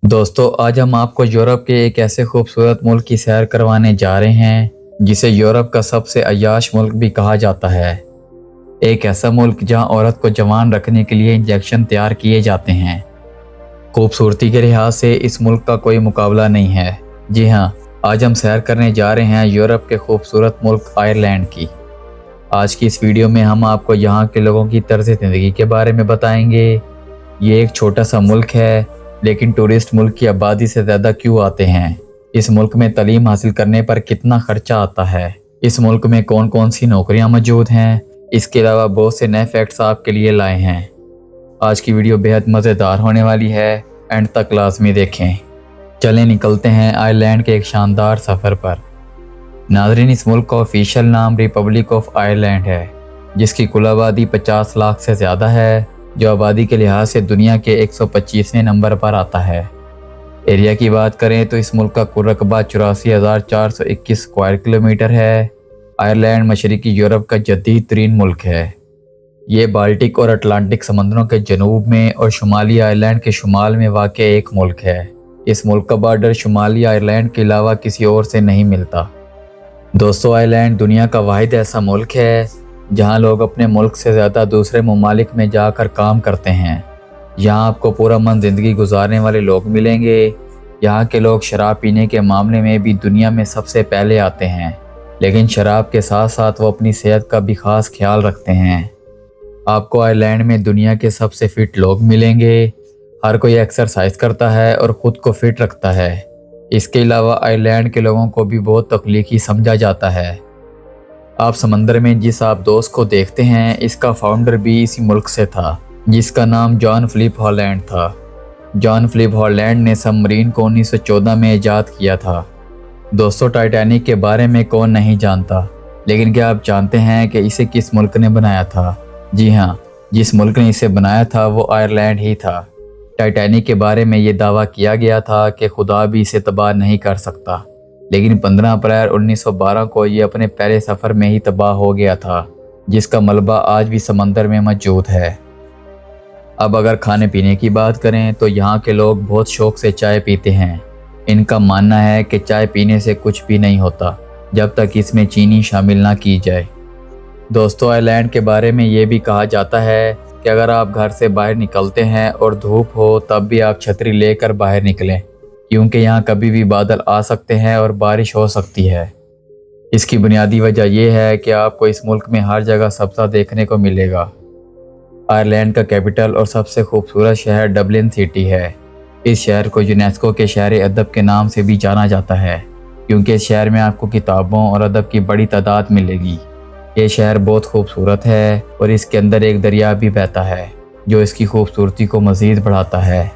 दोस्तों, आज हम आपको यूरोप के एक ऐसे खूबसूरत मुल्क की सैर करवाने जा रहे हैं जिसे यूरोप का सबसे अय्याश मुल्क भी कहा जाता है। एक ऐसा मुल्क जहां औरत को जवान रखने के लिए इंजेक्शन तैयार किए जाते हैं। खूबसूरती के लिहाज से इस मुल्क का कोई मुकाबला नहीं है। जी हाँ, आज हम सैर करने जा रहे हैं यूरोप के खूबसूरत मुल्क आयरलैंड की। आज की इस वीडियो में हम आपको यहाँ के लोगों की तर्ज ज़िंदगी के बारे में बताएंगे। ये एक छोटा सा मुल्क है, लेकिन टूरिस्ट मुल्क की आबादी से ज़्यादा क्यों आते हैं? इस मुल्क में तालीम हासिल करने पर कितना खर्चा आता है? इस मुल्क में कौन कौन सी नौकरियां मौजूद हैं? इसके अलावा बहुत से नए फैक्ट्स आपके लिए लाए हैं। आज की वीडियो बेहद मज़ेदार होने वाली है, एंड तक लाजमी देखें। चलें निकलते हैं आयरलैंड के एक शानदार सफ़र पर। नाज़रीन, इस मुल्क का ऑफिशियल नाम रिपब्लिक ऑफ आयरलैंड है, जिसकी कुल आबादी 50 लाख से ज़्यादा है, जो आबादी के लिहाज से दुनिया के 125वें नंबर पर आता है। एरिया की बात करें तो इस मुल्क का कुल रकबा 84,421 स्क्वायर किलोमीटर है। आयरलैंड मशरकी यूरोप का जदीद तरीन मुल्क है। ये बाल्टिक और अटलांटिक समंदरों के जनूब में और शुमाली आयरलैंड के शुमाल में वाक़ एक मुल्क है। इस मुल्क का बॉर्डर शुमाली आयरलैंड के अलावा किसी और से नहीं मिलता। दोस्तों, आयरलैंड दुनिया का वाहिद ऐसा मुल्क है जहां लोग अपने मुल्क से ज़्यादा दूसरे ममालिक में जाकर काम करते हैं। यहाँ आपको पूरा मन ज़िंदगी गुजारने वाले लोग मिलेंगे। यहाँ के लोग शराब पीने के मामले में भी दुनिया में सबसे पहले आते हैं, लेकिन शराब के साथ साथ वो अपनी सेहत का भी खास ख्याल रखते हैं। आपको आयरलैंड में दुनिया के सबसे फिट लोग मिलेंगे। हर कोई एक्सरसाइज करता है और ख़ुद को फिट रखता है। इसके अलावा आयरलैंड के लोगों को भी बहुत तख्लीकी समझा जाता है। आप समंदर में जिस आप दोस्त को देखते हैं, इसका फाउंडर भी इसी मुल्क से था, जिसका नाम जॉन फिलिप हॉलैंड था। जॉन फिलिप हॉलैंड ने सबमरीन को 1914 में ईजाद किया था। दोस्तों, टाइटैनिक के बारे में कौन नहीं जानता, लेकिन क्या आप जानते हैं कि इसे किस मुल्क ने बनाया था? जी हाँ, जिस मुल्क ने इसे बनाया था वो आयरलैंड ही था। टाइटैनिक के बारे में ये दावा किया गया था कि खुदा भी इसे तबाह नहीं कर सकता, लेकिन 15 अप्रैल 1912 को ये अपने पहले सफ़र में ही तबाह हो गया था, जिसका मलबा आज भी समंदर में मौजूद है। अब अगर खाने पीने की बात करें तो यहाँ के लोग बहुत शौक से चाय पीते हैं। इनका मानना है कि चाय पीने से कुछ भी नहीं होता जब तक इसमें चीनी शामिल ना की जाए। दोस्तों, आयरलैंड के बारे में ये भी कहा जाता है कि अगर आप घर से बाहर निकलते हैं और धूप हो तब भी आप छतरी लेकर बाहर निकलें, क्योंकि यहाँ कभी भी बादल आ सकते हैं और बारिश हो सकती है। इसकी बुनियादी वजह यह है कि आपको इस मुल्क में हर जगह सब्ज़ा देखने को मिलेगा। आयरलैंड का कैपिटल और सबसे खूबसूरत शहर डबलिन सिटी है। इस शहर को यूनेस्को के शहर अदब के नाम से भी जाना जाता है, क्योंकि इस शहर में आपको किताबों और अदब की बड़ी तादाद मिलेगी। ये शहर बहुत खूबसूरत है और इसके अंदर एक दरिया भी बहता है, जो इसकी खूबसूरती को मज़ीद बढ़ाता है।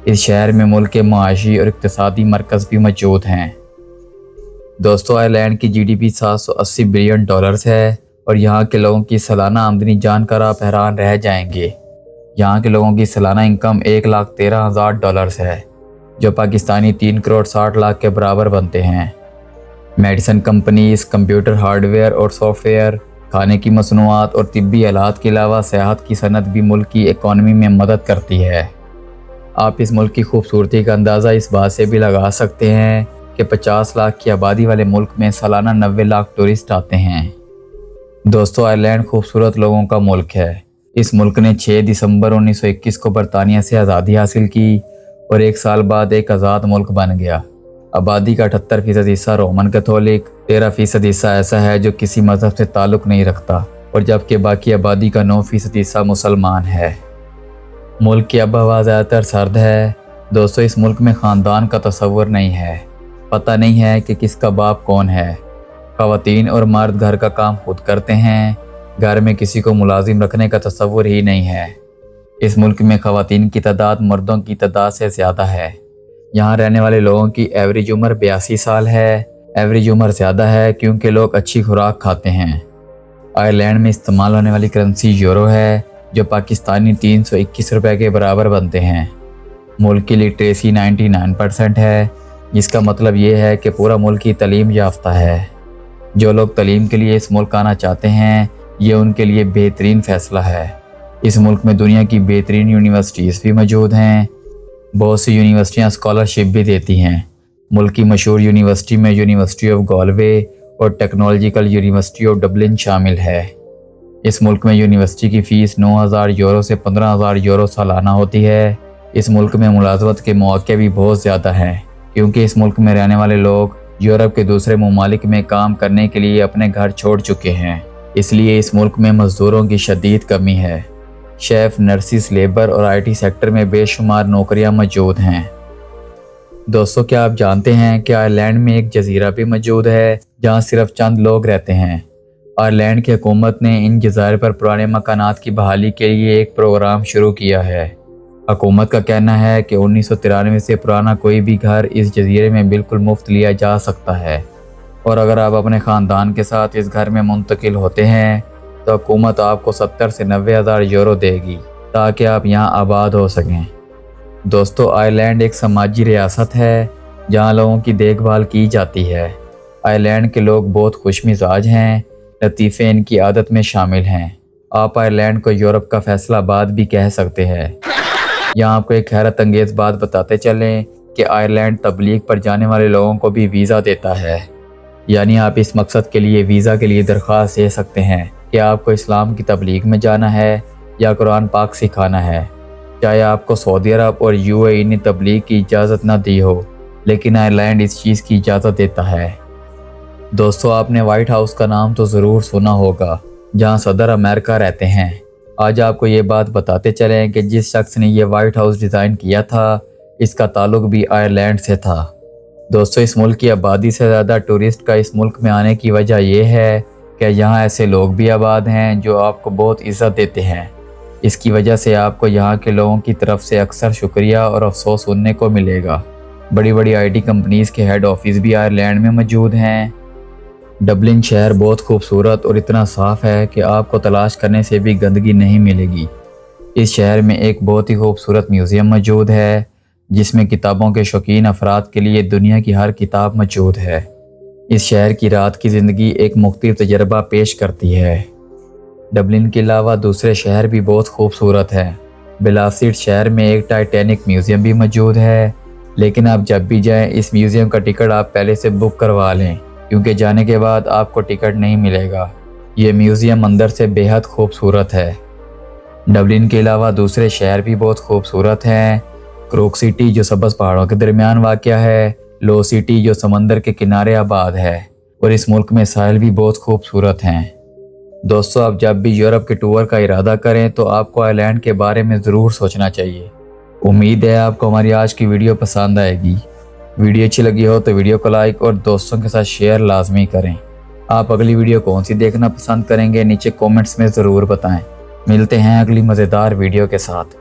इस शहर में मुल्क के मुआशी और इक़्तिसादी मरकज़ भी मौजूद हैं। दोस्तों, आयरलैंड की GDP 780 बिलियन डॉलर्स है और यहाँ के लोगों की सालाना आमदनी जानकर आप हैरान रह जाएंगे। यहाँ के लोगों की सालाना इनकम 1,13,000 डॉलर्स है, जो पाकिस्तानी 3 करोड़ 60 लाख के बराबर बनते हैं। मेडिसिन कंपनीज, कंप्यूटर हार्डवेयर और सॉफ्टवेयर, खाने की मसनूआत और तिब्बी आलात के अलावा सेहत की सनत भी मुल्क की इकॉनमी में मदद करती है। आप इस मुल्क की खूबसूरती का अंदाज़ा इस बात से भी लगा सकते हैं कि 50 लाख की आबादी वाले मुल्क में सालाना 90 लाख टूरिस्ट आते हैं। दोस्तों, आयरलैंड खूबसूरत लोगों का मुल्क है। इस मुल्क ने 6 दिसंबर 1921 को बरतानिया से आज़ादी हासिल की और एक साल बाद एक आज़ाद मुल्क बन गया। आबादी का 78% हिस्सा रोमन कैथोलिक, 13% हिस्सा ऐसा है जो किसी मज़हब से ताल्लुक़ नहीं रखता, और जबकि बाकी आबादी का 9% हिस्सा मुसलमान है। मुल्क की आब हवा ज़्यादातर सर्द है। दोस्तों, इस मुल्क में ख़ानदान का तसव्वुर नहीं है। पता नहीं है कि किसका बाप कौन है। ख़वातीन और मर्द घर का काम खुद करते हैं। घर में किसी को मुलाजिम रखने का तसव्वुर ही नहीं है। इस मुल्क में ख़वातीन की तादाद मर्दों की तादाद से ज़्यादा है। यहाँ रहने वाले लोगों की एवरेज उम्र 82 साल है। एवरेज उम्र ज़्यादा है क्योंकि लोग अच्छी खुराक खाते हैं। आयरलैंड में इस्तेमाल होने वाली करेंसी यूरो है, जो पाकिस्तानी 321 रुपये के बराबर बनते हैं। मुल्क की लिटरेसी 99% है, जिसका मतलब ये है कि पूरा मुल्क ही तालीम याफ्ता है। जो लोग तालीम के लिए इस मुल्क आना चाहते हैं, ये उनके लिए बेहतरीन फ़ैसला है। इस मुल्क में दुनिया की बेहतरीन यूनिवर्सिटीज़ भी मौजूद हैं। बहुत सी यूनिवर्सिटियां स्कॉलरशिप भी देती हैं। मुल्क की मशहूर यूनिवर्सिटी में यूनिवर्सिटी ऑफ गॉलवे और टेक्नोलॉजिकल यूनिवर्सिटी ऑफ डबलिन शामिल है। इस मुल्क में यूनिवर्सिटी की फ़ीस 9,000 यूरो से 15,000 यूरो सालाना होती है। इस मुल्क में मुलाजमत के मौके भी बहुत ज़्यादा हैं, क्योंकि इस मुल्क में रहने वाले लोग यूरोप के दूसरे ममालिक में काम करने के लिए अपने घर छोड़ चुके हैं, इसलिए इस मुल्क में मज़दूरों की शदीद कमी है। शेफ़, नर्सिस, लेबर और IT सेक्टर में बेशुमार नौकरियां मौजूद हैं। दोस्तों, क्या आप जानते हैं कि आयरलैंड में एक जजीरा भी मौजूद है जहां सिर्फ चंद लोग रहते हैं। आयरलैंड की हुकूमत ने इन जज़ायर पर पुराने मकानात की बहाली के लिए एक प्रोग्राम शुरू किया है। हुकूमत का कहना है कि 1993 से पुराना कोई भी घर इस जजीरे में बिल्कुल मुफ्त लिया जा सकता है, और अगर आप अपने ख़ानदान के साथ इस घर में मुंतकिल होते हैं तो हुकूमत आपको 70 से 90,000 यूरो देगी ताकि आप यहाँ आबाद हो सकें। दोस्तों, आयरलैंड एक समाजी रियासत है जहाँ लोगों की देखभाल की जाती है। आयरलैंड के लोग बहुत खुश मिजाज हैं, लतीफ़े इनकी आदत में शामिल हैं। आप आयरलैंड को यूरोप का फैसलाबाद भी कह सकते हैं। यहाँ आपको एक हैरत अंगेज़ बात बताते चलें कि आयरलैंड तबलीग पर जाने वाले लोगों को भी वीज़ा देता है, यानी आप इस मकसद के लिए वीज़ा के लिए दरख्वास्त दे सकते हैं कि आपको इस्लाम की तबलीग में जाना है या कुरान पाक सिखाना है। चाहे आपको सऊदी अरब और UAE ने तबलीग की इजाज़त न दी हो, लेकिन आयरलैंड इस चीज़ की इजाज़त देता है। दोस्तों, आपने वाइट हाउस का नाम तो ज़रूर सुना होगा, जहां सदर अमेरिका रहते हैं। आज आपको ये बात बताते चलें कि जिस शख्स ने ये वाइट हाउस डिज़ाइन किया था, इसका ताल्लुक भी आयरलैंड से था। दोस्तों, इस मुल्क की आबादी से ज़्यादा टूरिस्ट का इस मुल्क में आने की वजह यह है कि यहाँ ऐसे लोग भी आबाद हैं जो आपको बहुत इज़्ज़त देते हैं। इसकी वजह से आपको यहाँ के लोगों की तरफ से अक्सर शुक्रिया और अफसोस सुनने को मिलेगा। बड़ी बड़ी IT कंपनीज़ के हेड ऑफिस भी आयरलैंड में मौजूद हैं। डबलिन शहर बहुत खूबसूरत और इतना साफ़ है कि आपको तलाश करने से भी गंदगी नहीं मिलेगी। इस शहर में एक बहुत ही खूबसूरत म्यूज़ियम मौजूद है, जिसमें किताबों के शौकीन अफराद के लिए दुनिया की हर किताब मौजूद है। इस शहर की रात की ज़िंदगी एक मुख्तलिफ तजर्बा पेश करती है। डबलिन के अलावा दूसरे शहर भी बहुत खूबसूरत हैं। बेलाफसीट शहर में एक टाइटैनिक म्यूज़ियम भी मौजूद है, लेकिन आप जब भी जाएं इस म्यूज़ियम का टिकट आप पहले से बुक करवा लें, क्योंकि जाने के बाद आपको टिकट नहीं मिलेगा। ये म्यूज़ियम अंदर से बेहद खूबसूरत है। डबलिन के अलावा दूसरे शहर भी बहुत खूबसूरत हैं। क्रोक सिटी जो सब्ज़ पहाड़ों के दरमियान वाक़या है, लो सिटी जो समंदर के किनारे आबाद है, और इस मुल्क में साहिल भी बहुत खूबसूरत हैं। दोस्तों, आप जब भी यूरोप के टूर का इरादा करें तो आपको आयरलैंड के बारे में ज़रूर सोचना चाहिए। उम्मीद है आपको हमारी आज की वीडियो पसंद आएगी। वीडियो अच्छी लगी हो तो वीडियो को लाइक और दोस्तों के साथ शेयर लाजमी करें। आप अगली वीडियो कौन सी देखना पसंद करेंगे नीचे कमेंट्स में ज़रूर बताएं। मिलते हैं अगली मज़ेदार वीडियो के साथ।